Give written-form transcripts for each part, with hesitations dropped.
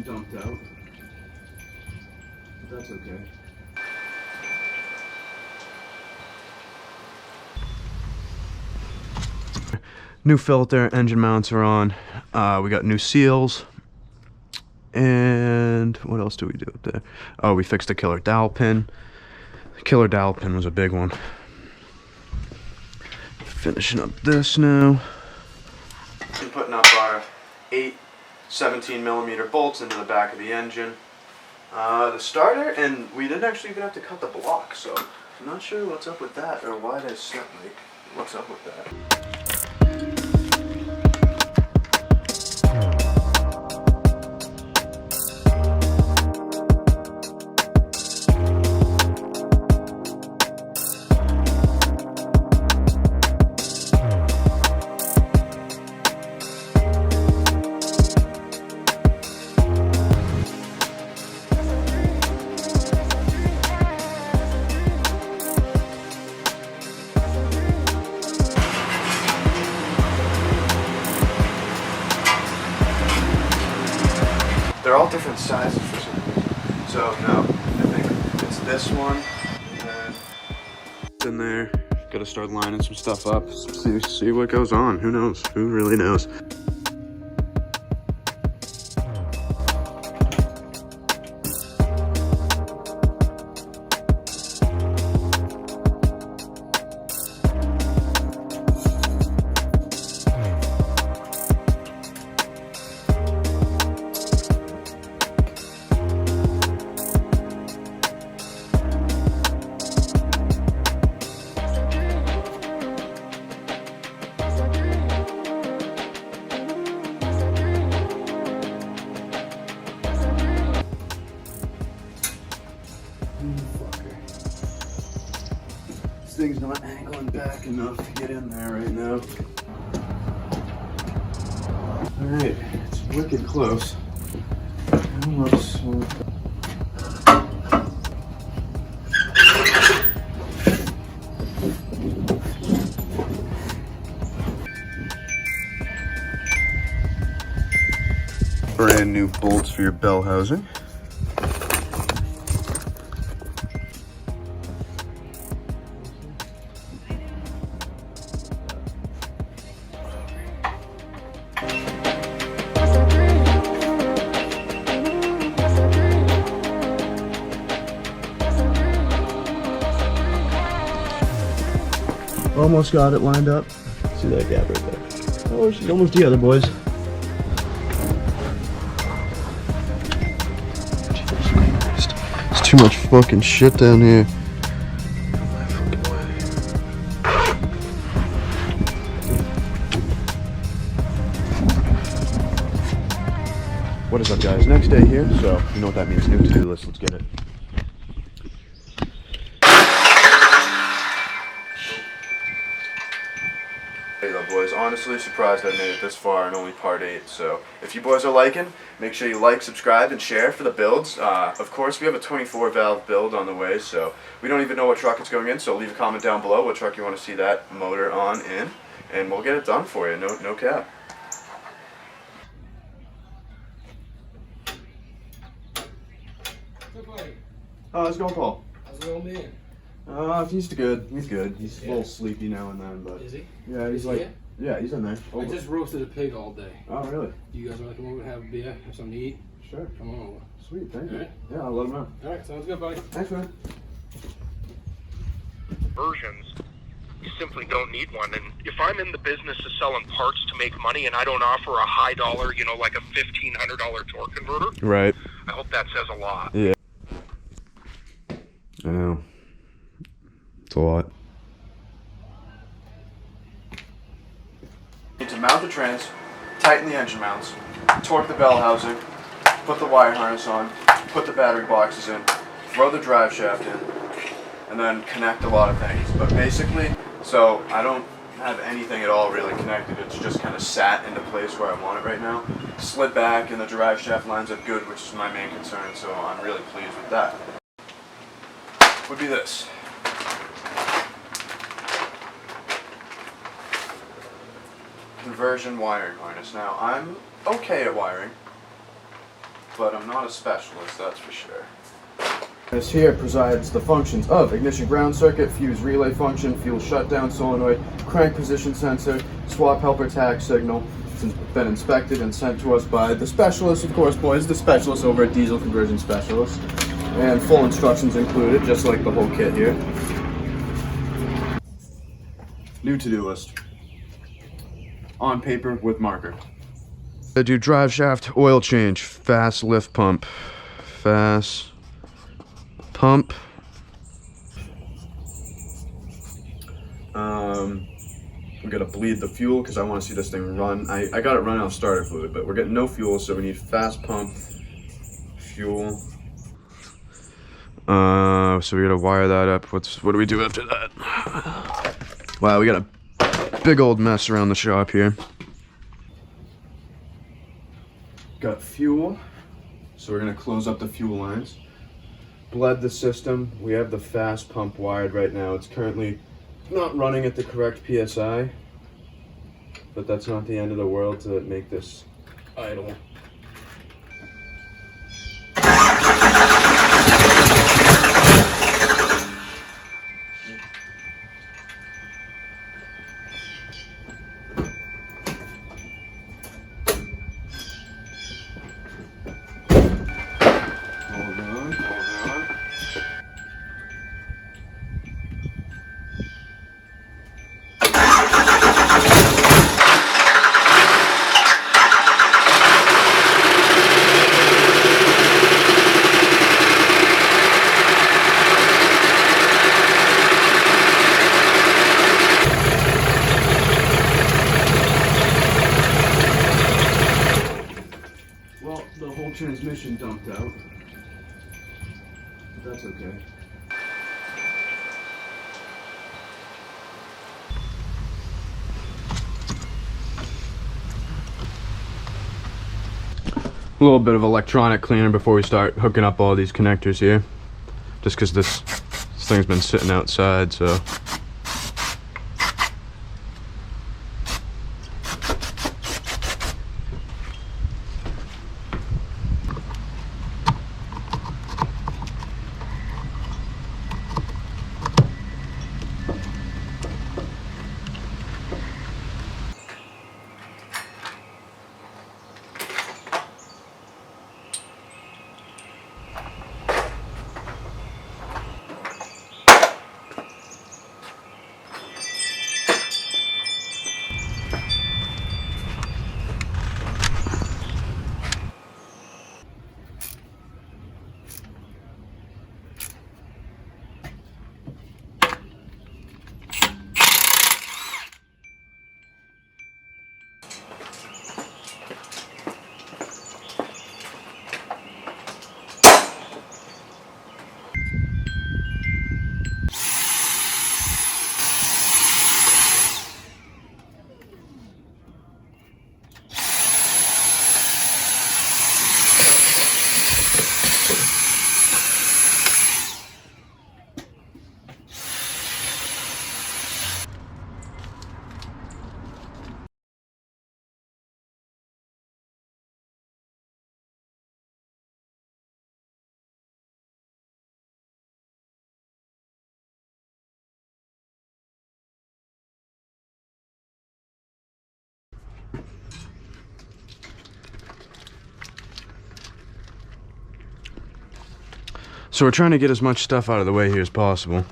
dumped out. But that's okay. New filter, engine mounts are on. We got new seals. And what else do we do up there? Oh, we fixed the killer dowel pin. The killer dowel pin was a big one. Finishing up this now. And putting up our 8 17mm bolts into the back of the engine. The starter, and we didn't actually even have to cut the block, so I'm not sure what's up with that or why they set like what's up with that. They're all different sizes for some reason. So no, I think it's this one, and it's in there. Gotta start lining some stuff up, see what goes on. Who knows? Who really knows? This thing's not angling back enough to get in there right now. Alright, it's wicked close. Almost. Brand new bolts for your bell housing. Almost got it lined up. See that gap right there? Oh, she's almost together, boys. It's too much fucking shit down here. What is up, guys? Next day here, so you know what that means. New to-do list. Let's get it. Hey though, boys, honestly surprised I made it this far in only part 8, so if you boys are liking, make sure you like, subscribe, and share for the builds. Of course, we have a 24 valve build on the way, so we don't even know what truck it's going in, so leave a comment down below what truck you want to see that motor on in, and we'll get it done for you, no cap. How's it going, Paul? How's the old man? He's good. He's good. He's a little sleepy now and then, but Is he? yeah, he's like, yeah, he's in there. I just roasted a pig all day. Oh, really? You guys want to come over and have a beer, have something to eat? Sure. Come on over. Sweet, thank you. Alright. Yeah, I'll let him know. All right, sounds good, buddy. Thanks, man. Versions, you simply don't need one. And if I'm in the business of selling parts to make money and I don't offer a high dollar, you know, like a $1,500 torque converter, Right. I hope that says a lot. Yeah. I know. It's a lot. Need to mount the trans, tighten the engine mounts, torque the bell housing, put the wire harness on, put the battery boxes in, throw the drive shaft in, and then connect a lot of things. But basically, so I don't have anything at all really connected. It's just kind of sat into place where I want it right now. Slid back and the drive shaft lines up good, which is my main concern, so I'm really pleased with that. Would be this. Conversion wiring harness. Now, I'm okay at wiring. but I'm not a specialist, that's for sure. This here presides the functions of ignition ground circuit, fuse relay function, fuel shutdown solenoid, crank position sensor, swap helper tach signal. It's been inspected and sent to us by the specialist, of course, boys, the specialist over at Diesel Conversion Specialist. And full instructions included, just like the whole kit here. New to-do list. On paper with marker. I do drive shaft oil change, fast lift pump. Fast pump. We gotta bleed the fuel because I want to see this thing run. I got it running off starter fluid, but we're getting no fuel, so we need fast pump fuel. So we gotta wire that up. What do we do after that? Wow, we got a big old mess around the shop here. Got fuel, so we're gonna close up the fuel lines. Bled the system. We have the fast pump wired right now. It's currently not running at the correct PSI, but that's not the end of the world to make this idle. Transmission dumped out, but that's okay. A little bit of electronic cleaner before we start hooking up all these connectors here, just because this thing's been sitting outside, so. So we're trying to get as much stuff out of the way here as possible.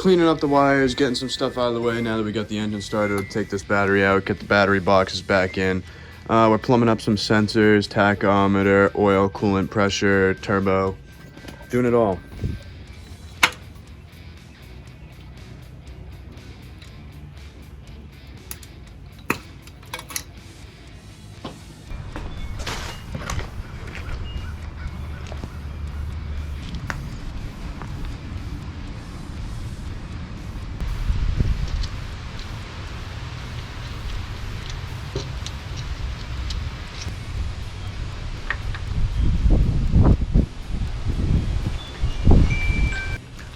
cleaning up the wires, getting some stuff out of the way now that we got the engine started. Take this battery out, get the battery boxes back in. We're plumbing up some sensors, tachometer, oil, coolant pressure, turbo, doing it all.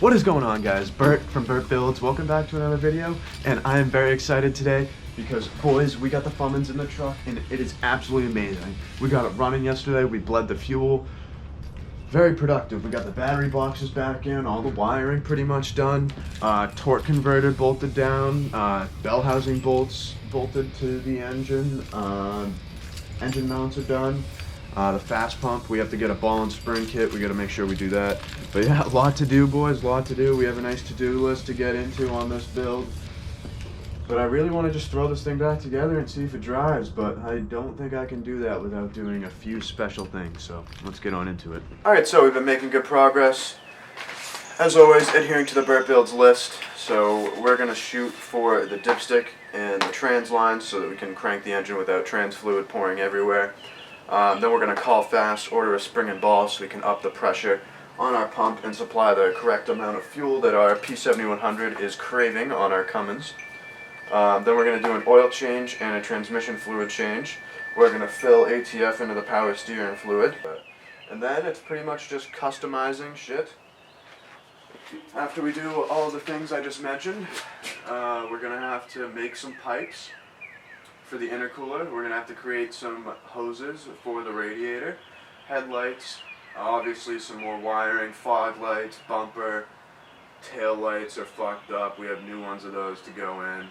What is going on, guys? Bert from Bert Builds. Welcome back to another video, and I am very excited today because, boys, we got the Cummins in the truck and it is absolutely amazing. We got it running yesterday, we bled the fuel. Very productive. We got the battery boxes back in, all the wiring pretty much done, torque converter bolted down, bell housing bolts bolted to the engine, engine mounts are done. The fast pump, we have to get a ball and spring kit. We got to make sure we do that. But yeah, a lot to do, boys, a lot to do. We have a nice to-do list to get into on this build. But I really want to just throw this thing back together and see if it drives, but I don't think I can do that without doing a few special things. So let's get on into it. Alright, so we've been making good progress. As always, adhering to the Bert Builds list. So we're going to shoot for the dipstick and the trans lines so that we can crank the engine without trans fluid pouring everywhere. Then we're going to call fast, order a spring and ball so we can up the pressure on our pump and supply the correct amount of fuel that our P7100 is craving on our Cummins. Then we're going to do an oil change and a transmission fluid change. We're going to fill ATF into the power steering fluid. And then it's pretty much just customizing shit. After we do all the things I just mentioned, we're going to have to make some pipes for the intercooler. We're going to have to create some hoses for the radiator, headlights, obviously some more wiring, fog lights, bumper, tail lights are fucked up. We have new ones of those to go in.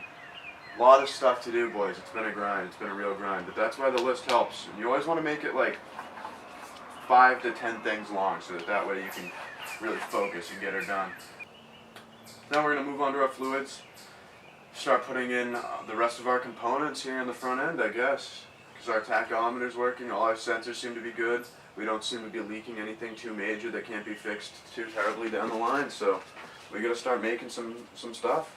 A lot of stuff to do, boys. It's been a grind. It's been a real grind. But that's why the list helps. And you always want to make it like 5 to 10 things long so that way you can really focus and get her done. Now we're going to move on to our fluids. Start putting in the rest of our components here in the front end, I guess. Because our tachometer's working, all our sensors seem to be good. We don't seem to be leaking anything too major that can't be fixed too terribly down the line, so we gotta start making some stuff.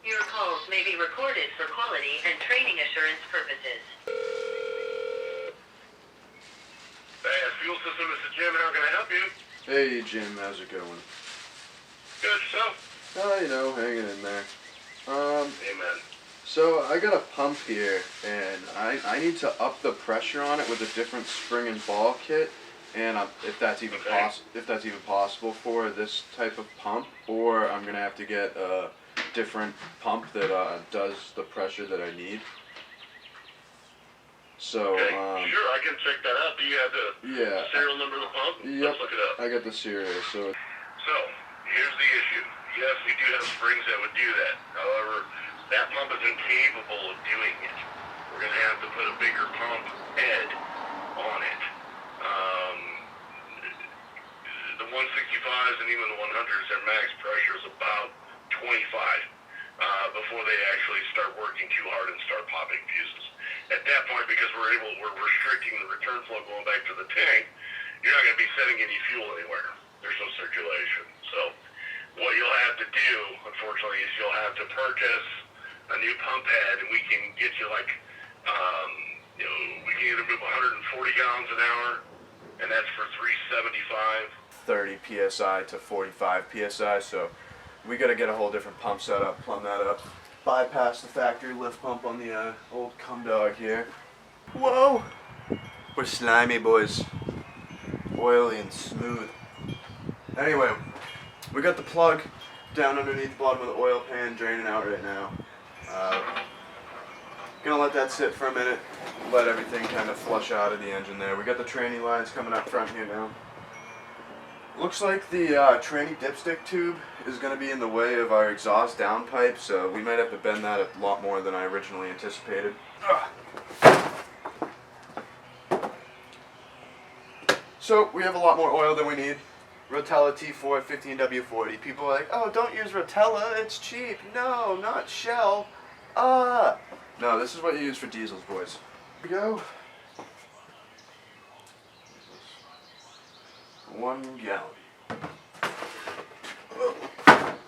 Your calls may be recorded for quality and training assurance purposes. Hey, fuel system, this is Jim. How can I help you? Hey Jim, how's it going? Good, yourself? You know, hanging in there. Amen. So I got a pump here, and I need to up the pressure on it with a different spring and ball kit, and if that's even possible for this type of pump, or I'm gonna have to get a different pump that does the pressure that I need. So okay. Sure, I can check that out. Do you have the serial number of the pump? Yep. Let's look it up. I got the serial. So here's the issue. Yes, we do have springs that would do that. However, that pump is incapable of doing it. We're going to have to put a bigger pump head on it. The 165s and even the 100s, their max pressure is about 25 before they actually start working too hard and start popping fuses. At that point, because we're restricting the return flow going back to the tank, you're not going to be sending any fuel anywhere. There's no circulation. So what you'll have to do, unfortunately, is you'll have to purchase a new pump head, and we can get you like, we can either move 140 gallons an hour, and that's for $375. 30 psi to 45 psi. So we got to get a whole different pump setup, plumb that up, bypass the factory lift pump on the old cum dog here. Whoa, we're slimy, boys, oily and smooth. Anyway, we got the plug down underneath the bottom of the oil pan, draining out right now. Gonna let that sit for a minute, let everything kind of flush out of the engine there. We got the tranny lines coming up front here now. Looks like the tranny dipstick tube is gonna be in the way of our exhaust downpipe, so we might have to bend that a lot more than I originally anticipated. So we have a lot more oil than we need. Rotella T4 15W40. People are like, oh, don't use Rotella, it's cheap. No, not Shell. No, this is what you use for diesels, boys. Here we go. 1 gallon.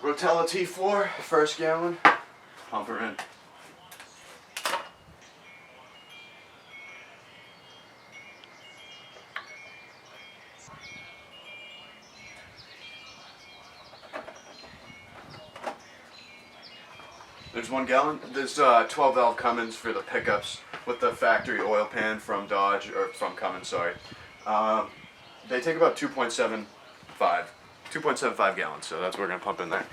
Rotella T4, first gallon. Pump her in. There's 1 gallon. There's 12 valve Cummins for the pickups with the factory oil pan from Dodge, or from Cummins, sorry. They take about 2.75 gallons, so that's what we're going to pump in there.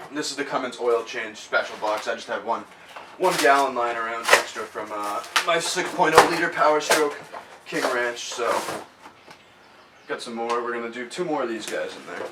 And this is the Cummins oil change special box. I just had one gallon lying around extra from my 6.0 liter Power Stroke King Ranch, so got some more. We're going to do 2 more of these guys in there.